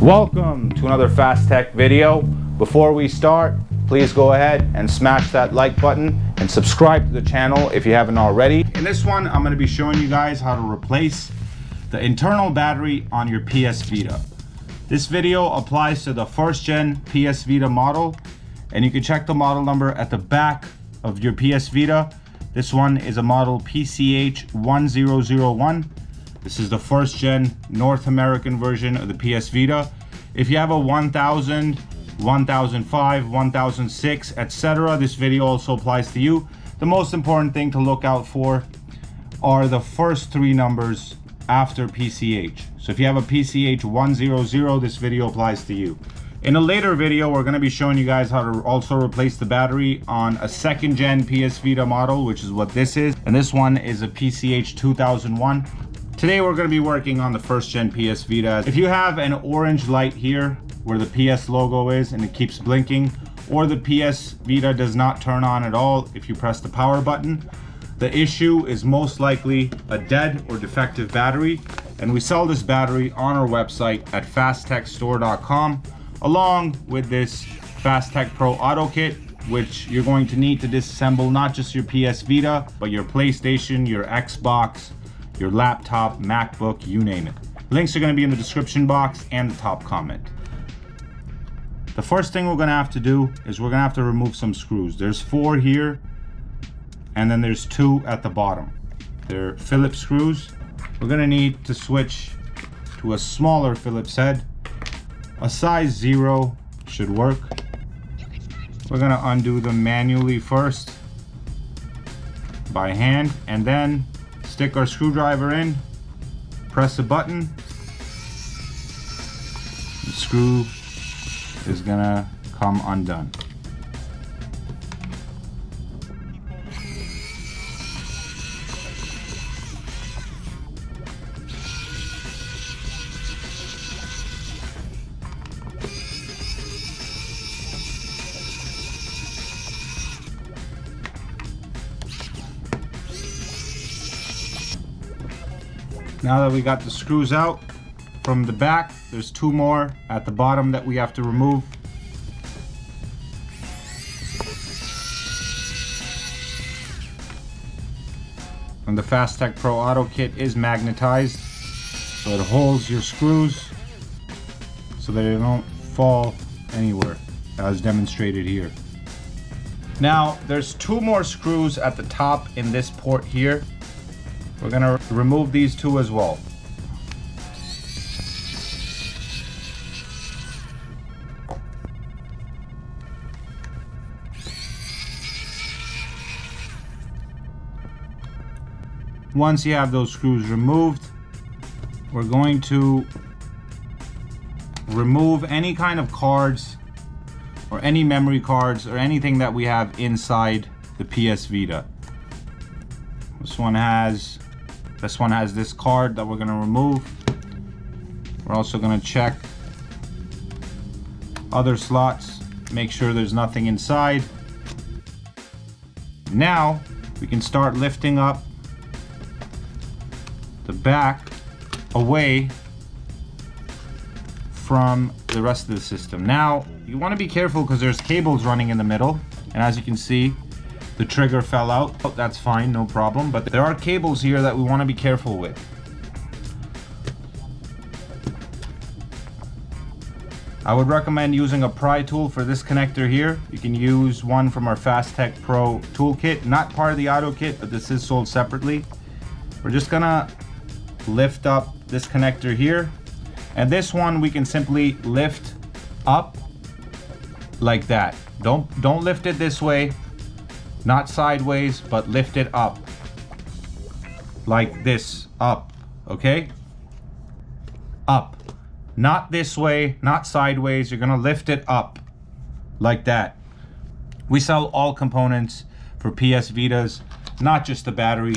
Welcome to another Fast Tech video. Before we start, please go ahead and smash that like button and subscribe to the channel if you haven't already. In this one, I'm going to be showing you guys how to replace the internal battery on your PS Vita. This video applies to the first gen PS Vita model, and you can check the model number at the back of your PS Vita. This one is a model PCH-1001. This is the first gen North American version of the PS Vita. If you have a 1000, 1005, 1006, etc., this video also applies to you. The most important thing to look out for are the first three numbers after PCH. So if you have a PCH-100, this video applies to you. In a later video, we're going to be showing you guys how to also replace the battery on a second gen PS Vita model, which is what this is. And this one is a PCH-1001. Today we're going to be working on the first gen PS Vita. If you have an orange light here where the PS logo is and it keeps blinking, or the PS Vita does not turn on at all if you press the power button, the issue is most likely a dead or defective battery. And we sell this battery on our website at fasttechstore.com, along with this Fast Tech Pro Auto Kit, which you're going to need to disassemble not just your PS Vita, but your PlayStation, your Xbox, your laptop, MacBook, you name it. Links are going to be in the description box and the top comment. The first thing we're going to have to do is we're going to have to remove some screws. There's 4 here, and then there's 2 at the bottom. They're Phillips screws. We're going to need to switch to a smaller Phillips head. A size 0 should work. We're going to undo them manually first by hand, and then stick our screwdriver in, press a button, the screw is gonna come undone. Now that we got the screws out from the back, there's 2 more at the bottom that we have to remove. And the Fast Tech Pro Auto Kit is magnetized, so it holds your screws so that they don't fall anywhere, as demonstrated here. Now, there's 2 more screws at the top in this port here. We're going to remove these 2 as well. Once you have those screws removed, we're going to remove any kind of cards or any memory cards or anything that we have inside the PS Vita. This one has this card that we're going to remove. We're also going to check other slots, make sure there's nothing inside. Now we can start lifting up the back away from the rest of the system. Now you want to be careful because there's cables running in the middle, and as you can see, the trigger fell out. Oh, that's fine, no problem. But there are cables here that we want to be careful with. I would recommend using a pry tool for this connector here. You can use one from our Fast Tech Pro toolkit, not part of the auto kit, but this is sold separately. We're just gonna lift up this connector here, and this one we can simply lift up like that. Don't lift it this way. Not sideways, but lift it up like this, up, okay? Up, not this way, not sideways. You're gonna lift it up like that. We sell all components for PS Vitas, not just the battery,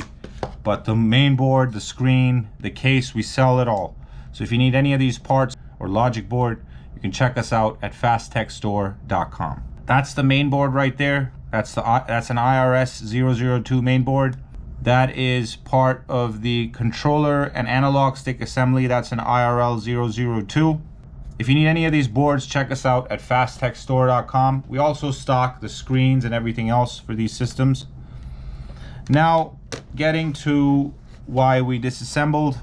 but the main board, the screen, the case. We sell it all. So if you need any of these parts or logic board, you can check us out at fasttechstore.com. That's the main board right there. That's an IRS-002 main board. That is part of the controller and analog stick assembly. That's an IRL-002. If you need any of these boards, check us out at fasttechstore.com. We also stock the screens and everything else for these systems. Now, getting to why we disassembled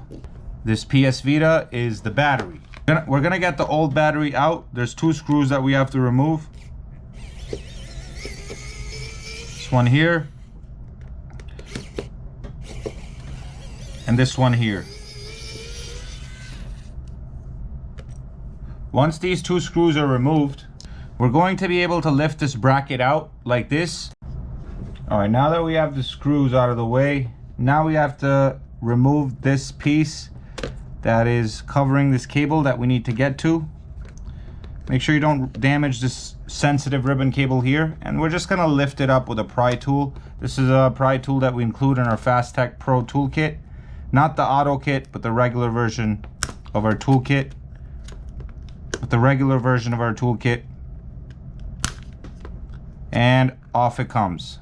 this PS Vita is the battery. We're gonna get the old battery out. There's 2 screws that we have to remove. This one here, and this one here. Once these 2 screws are removed, we're going to be able to lift this bracket out like this. All right, now that we have the screws out of the way, now we have to remove this piece that is covering this cable that we need to get to. Make sure you don't damage this sensitive ribbon cable here, and we're just gonna lift it up with a pry tool. This is a pry tool that we include in our FastTech Pro toolkit, not the auto kit, but the regular version of our toolkit. With the regular version of our toolkit, and off it comes.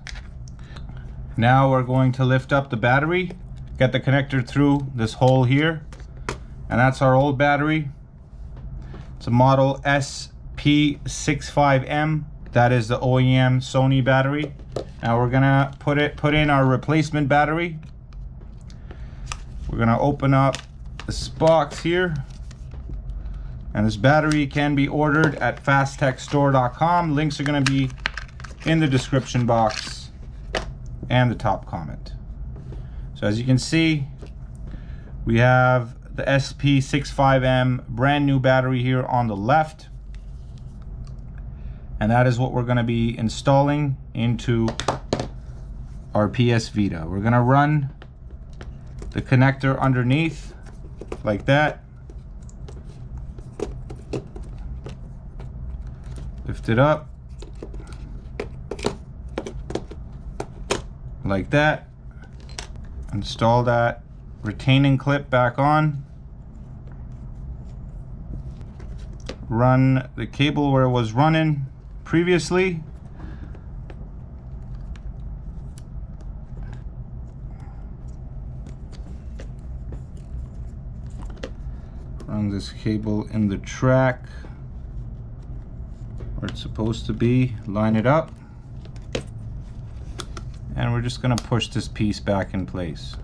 Now we're going to lift up the battery, get the connector through this hole here, and that's our old battery. It's a model SP65M. That is the OEM Sony battery. Now we're gonna put in our replacement battery. We're gonna open up this box here, and this battery can be ordered at fasttechstore.com. Links are gonna be in the description box and the top comment. So as you can see, we have the SP65M brand new battery here on the left, and that is what we're going to be installing into our PS Vita. We're going to run the connector underneath like that, lift it up like that, install that retaining clip back on, run the cable where it was running previously, run this cable in the track where it's supposed to be, line it up, and we're just going to push this piece back in place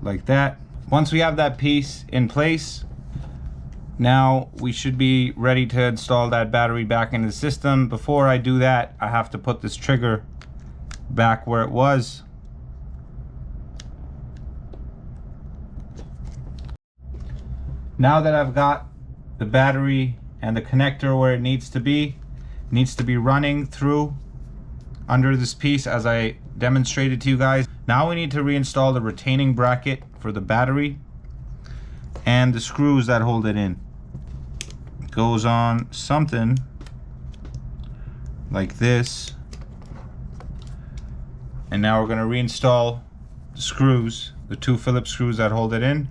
like that. Once we have that piece in place, now we should be ready to install that battery back into the system. Before I do that, I have to put this trigger back where it was. Now that I've got the battery and the connector where it needs to be running through under this piece as I demonstrated to you guys. Now we need to reinstall the retaining bracket for the battery and the screws that hold it in. It goes on something like this, and now we're going to reinstall the screws, the 2 Phillips screws that hold it in.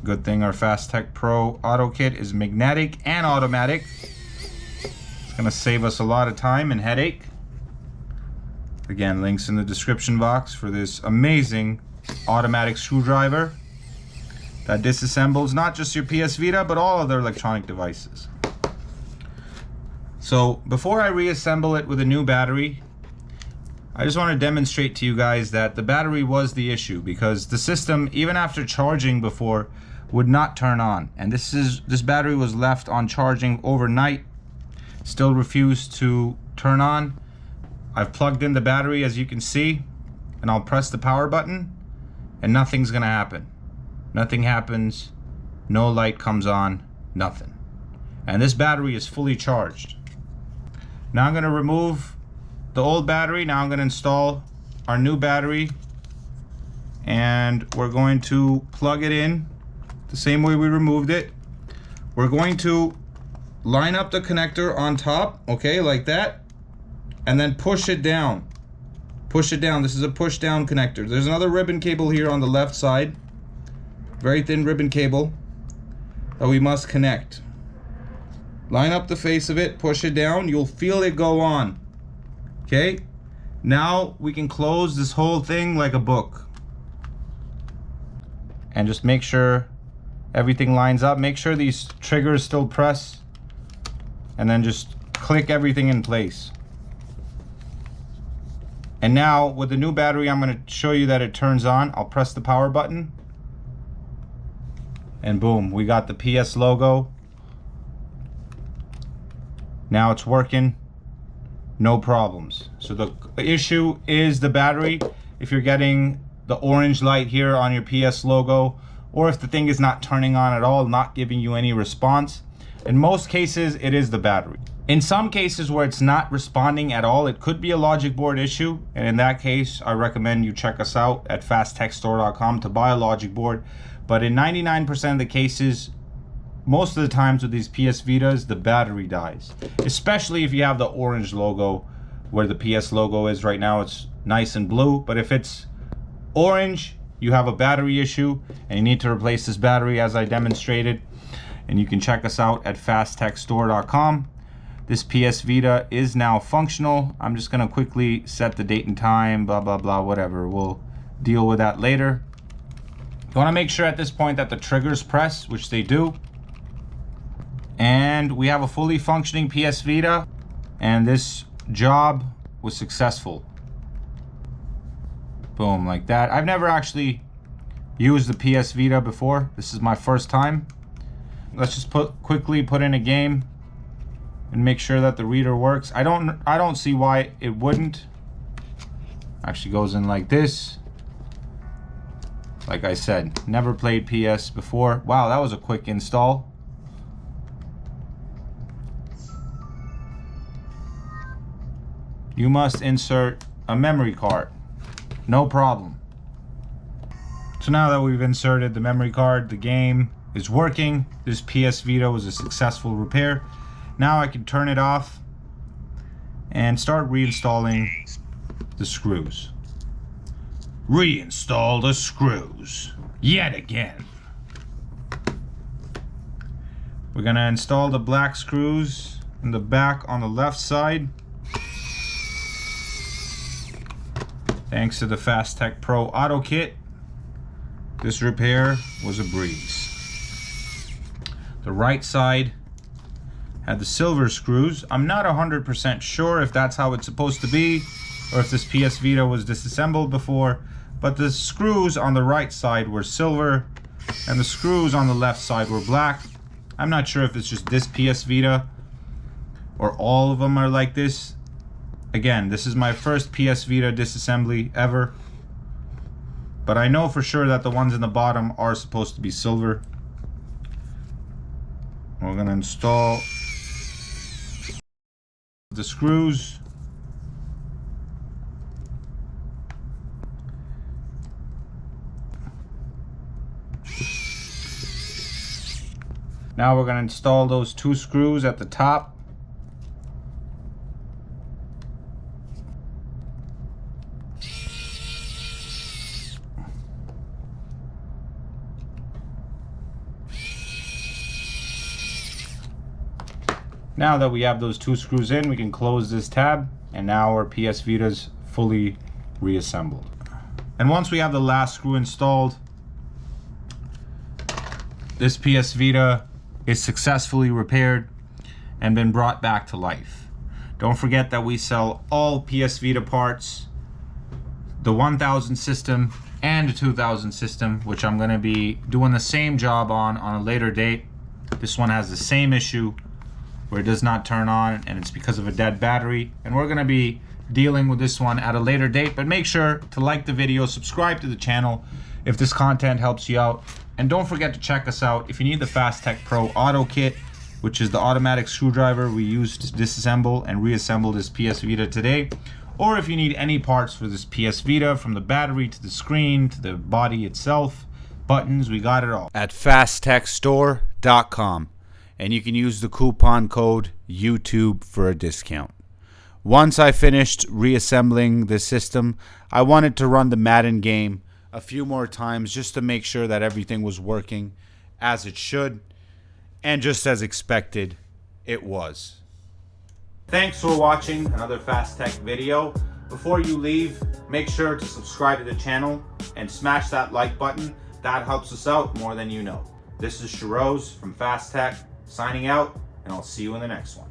Good thing our FastTech Pro auto kit is magnetic and automatic. It's gonna save us a lot of time and headache. Again, links in the description box for this amazing automatic screwdriver that disassembles not just your PS Vita, but all other electronic devices. So before I reassemble it with a new battery, I just want to demonstrate to you guys that the battery was the issue, because the system, even after charging before, would not turn on. And this battery was left on charging overnight, still refused to turn on. I've plugged in the battery, as you can see, and I'll press the power button and nothing's gonna happen. Nothing happens, no light comes on, nothing. And this battery is fully charged. Now I'm gonna remove the old battery. Now I'm gonna install our new battery, and we're going to plug it in the same way we removed it. We're going to line up the connector on top, okay, like that, and then push it down. Push it down. This is a push down connector. There's another ribbon cable here on the left side, very thin ribbon cable that we must connect. Line up the face of it, push it down, you'll feel it go on. Okay, now we can close this whole thing like a book. and just make sure everything lines up. Make sure these triggers still press, and then just click everything in place. And now with the new battery, I'm going to show you that it turns on. I'll press the power button, and boom, we got the PS logo. Now it's working, no problems. So the issue is the battery. If you're getting the orange light here on your PS logo, or if the thing is not turning on at all, not giving you any response, in most cases it is the battery. In some cases where it's not responding at all, it could be a logic board issue, and in that case I recommend you check us out at fasttechstore.com to buy a logic board. But in 99% of the cases, most of the times with these PS Vitas, the battery dies, especially if you have the orange logo where the PS logo is. Right now it's nice and blue, but if it's orange, you have a battery issue and you need to replace this battery as I demonstrated. And you can check us out at fasttechstore.com. This PS Vita is now functional. I'm just gonna quickly set the date and time, blah blah blah, whatever. We'll deal with that later. You want to make sure at this point that the triggers press, which they do. And we have a fully functioning PS Vita, and this job was successful. Boom, like that. I've never actually used the PS Vita before. This is my first time. Let's just quickly put in a game and make sure that the reader works. I don't see why it wouldn't. Actually goes in like this. Like I said, never played PS before. Wow, that was a quick install. You must insert a memory card. No problem. So now that we've inserted the memory card, the game is working. This PS Vita was a successful repair. Now I can turn it off and start reinstalling the screws. Reinstall the screws yet again. We're gonna install the black screws in the back on the left side. Thanks to the FastTech Pro Auto Kit, this repair was a breeze. The right side had the silver screws. I'm not 100% sure if that's how it's supposed to be, or if this PS Vita was disassembled before, but the screws on the right side were silver, and the screws on the left side were black. I'm not sure if it's just this PS Vita, or all of them are like this. Again, this is my first PS Vita disassembly ever, but I know for sure that the ones in the bottom are supposed to be silver. We're gonna install the screws. Now we're gonna install those two screws at the top. Now that we have those two screws in, we can close this tab, and now our PS Vita's fully reassembled. And once we have the last screw installed, this PS Vita is successfully repaired and been brought back to life. Don't forget that we sell all PS Vita parts, the 1000 system and the 2000 system, which I'm going to be doing the same job on a later date. This one has the same issue where it does not turn on, and it's because of a dead battery, and we're going to be dealing with this one at a later date. But make sure to like the video, subscribe to the channel if this content helps you out, and don't forget to check us out if you need the FastTech Pro Auto Kit, which is the automatic screwdriver we used to disassemble and reassemble this PS Vita today, or if you need any parts for this PS Vita, from the battery to the screen to the body itself, buttons, we got it all at fasttechstore.com. And you can use the coupon code YouTube for a discount. Once I finished reassembling the system, I wanted to run the Madden game a few more times just to make sure that everything was working as it should, and just as expected, it was. Thanks for watching another FastTech video. Before you leave, make sure to subscribe to the channel and smash that like button. That helps us out more than you know. This is Shiroz from Fast Tech, signing out, and I'll see you in the next one.